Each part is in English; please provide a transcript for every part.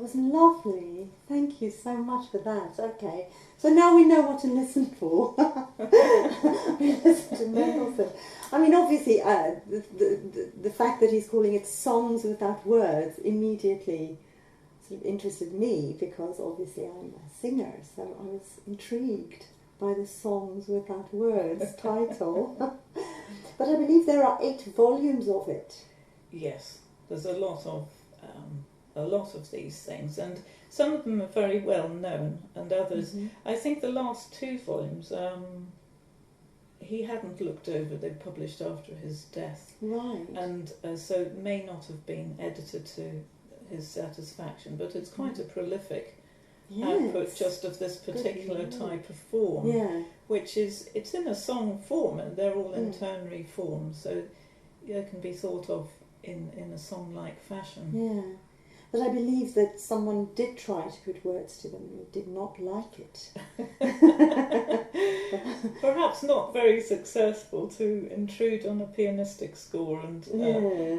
was lovely. Thank you so much for that. Okay, so now we know what to listen for. We listen to Mendelssohn. I mean, obviously, the fact that he's calling it songs without words immediately sort of interested me, because obviously I'm a singer, so I was intrigued by the Songs Without Words title. But I believe there are 8 volumes of it. Yes, there's a lot of these things, and some of them are very well known, and others. Mm-hmm. I think the last 2 volumes he hadn't looked over. They published after his death, right? And so it may not have been edited to his satisfaction, but it's quite a prolific output just of this particular type of form, which is, it's in a song form, and they're all in ternary form, so it can be thought of in a song-like fashion. Yeah, but I believe that someone did try to put words to them and did not like it. Perhaps not very successful to intrude on a pianistic score and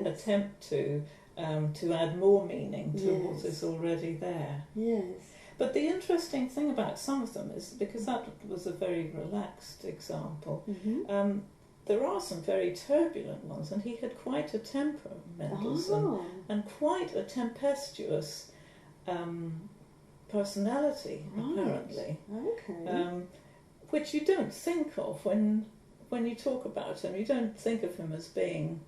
attempt to add more meaning to what is already there. Yes. But the interesting thing about some of them is, because that was a very relaxed example, there are some very turbulent ones, and he had quite a temper, Mendelssohn, and quite a tempestuous personality, apparently. Okay. Which you don't think of when you talk about him. You don't think of him as being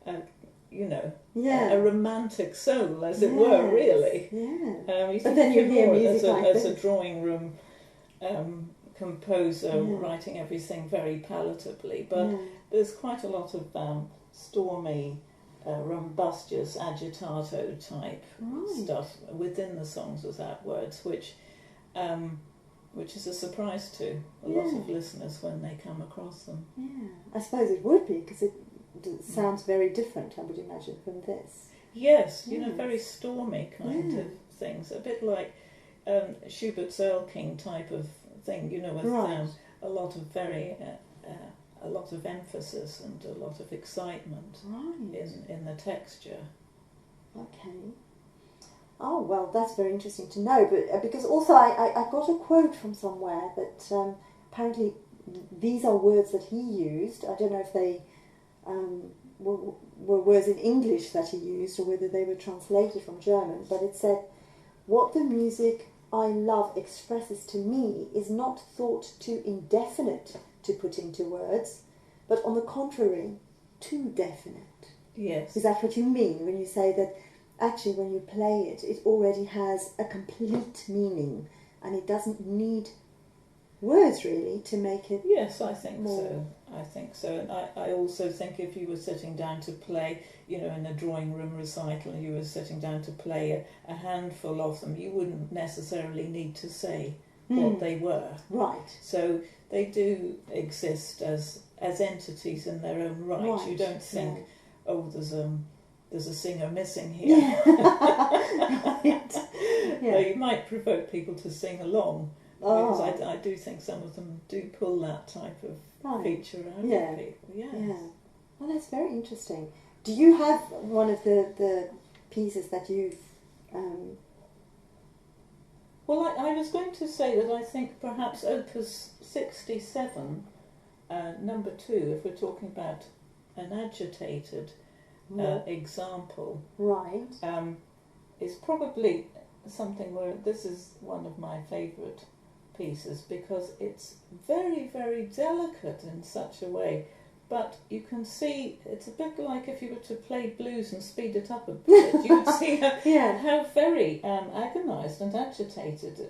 a romantic soul, as it were, really. Yeah. You but then you hear music as a drawing room composer writing everything very palatably, but there's quite a lot of stormy, rumbustious, agitato type stuff within the Songs Without Words, which is a surprise to a lot of listeners when they come across them. Yeah, I suppose it would be, because it sounds very different, I would imagine, from this. Yes, very stormy kind of things, a bit like Schubert's Erlking type of thing, with a lot of a lot of emphasis and a lot of excitement in the texture. Okay. Oh, well, that's very interesting to know, but because also I got a quote from somewhere that apparently these are words that he used. I don't know if they were words in English that he used or whether they were translated from German, but it said, "What the music I love expresses to me is not thought too indefinite to put into words, but on the contrary, too definite." Yes. Is that what you mean when you say that actually when you play it, it already has a complete meaning and it doesn't need words really to make it? Yes, I think so. I think so. And I also think if you were sitting down to play, in a drawing room recital, and you were sitting down to play a handful of them, you wouldn't necessarily need to say what they were. Right. So they do exist as entities in their own right. You don't think, there's a singer missing here. You might provoke people to sing along, because I do think some of them do pull that type of feature out of people. Yes. Yeah. Well, that's very interesting. Do you have one of the pieces that you've... Well, I was going to say that I think perhaps Opus 67, number 2, if we're talking about an agitated example, is probably something where this is one of my favourite pieces, because it's very, very delicate in such a way, but you can see it's a bit like if you were to play blues and speed it up a bit, you would see how very agonised and agitated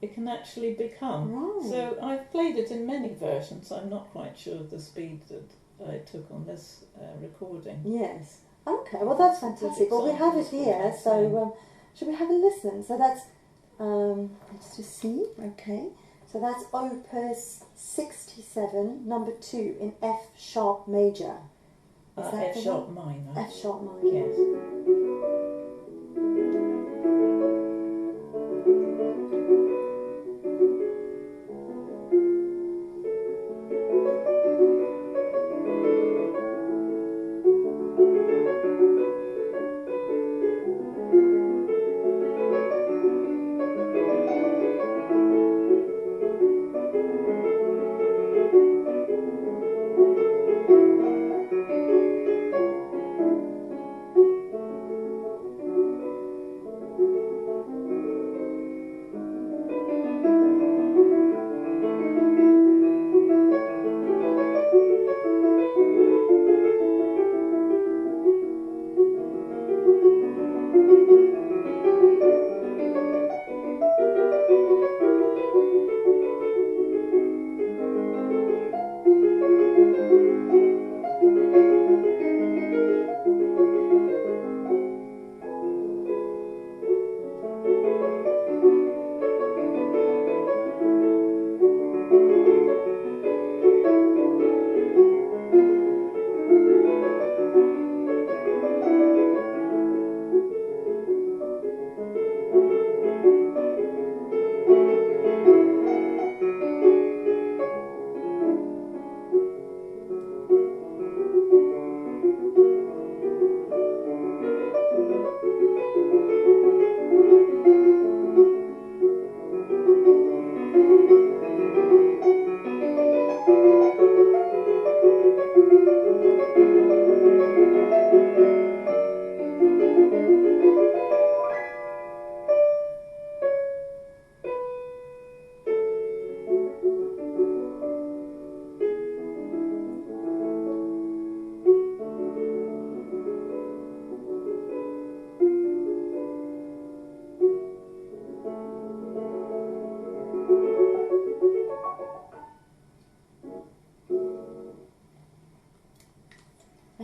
it can actually become. So I've played it in many versions. I'm not quite sure of the speed that I took on this recording. Yes. Okay, well that's fantastic. Well, we have it here, so should we have a listen? So that's, let's just see, okay. So that's Opus 67, number 2 in F sharp major. F sharp minor. F sharp minor. Yes.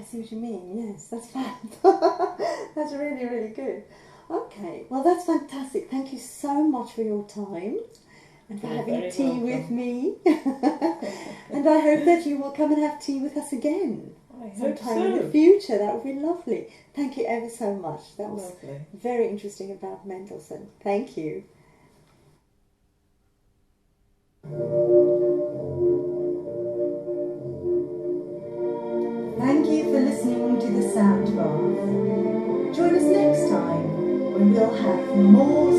see what you mean. Yes, that's fun. That's really, really good. Okay, well, that's fantastic. Thank you so much for your time and for You're having very tea welcome. with me. And I hope that you will come and have tea with us again I hope sometime in the so. future. That would be lovely. Thank you ever so much. That was Lovely. very interesting about Mendelssohn. Thank you. Thank you for listening to the Sound Bath. Join us next time when we'll have more